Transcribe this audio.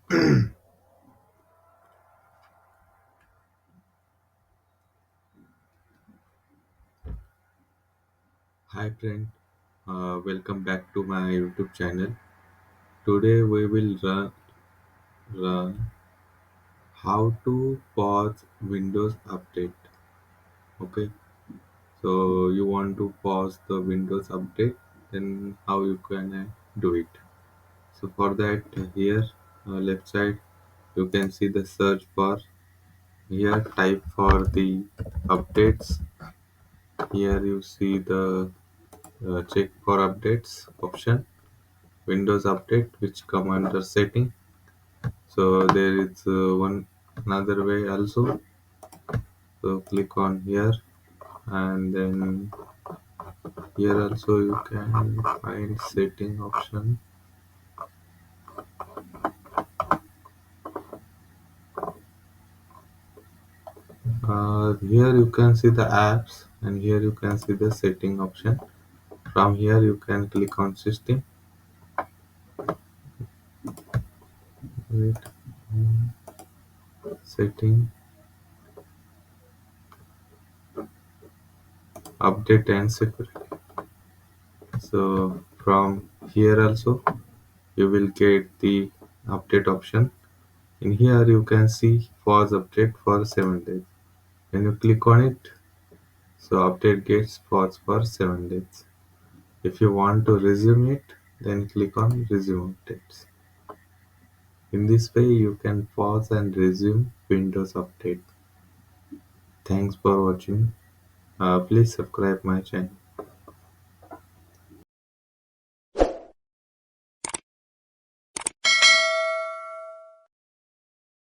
Hi friend, welcome back to my YouTube channel. Today we will run how to pause Windows update. Okay, so you want to pause the Windows update, then how you can do it. So for that, here left side you can see the search bar. Here type for the updates. Here you see the check for updates option. Windows update which come under setting. So there is one another way also. So click on here, and then here also you can find setting option. Here you can see the apps, and here you can see the setting option. From here you can click on system. Wait, setting, update and security. So from here also you will get the update option. In here you can see pause update for 7 days. When you click on it, so update gets paused for 7 days. If you want to resume it, then click on resume updates. In this way you can pause and resume Windows update. Thanks for watching. Please subscribe my channel.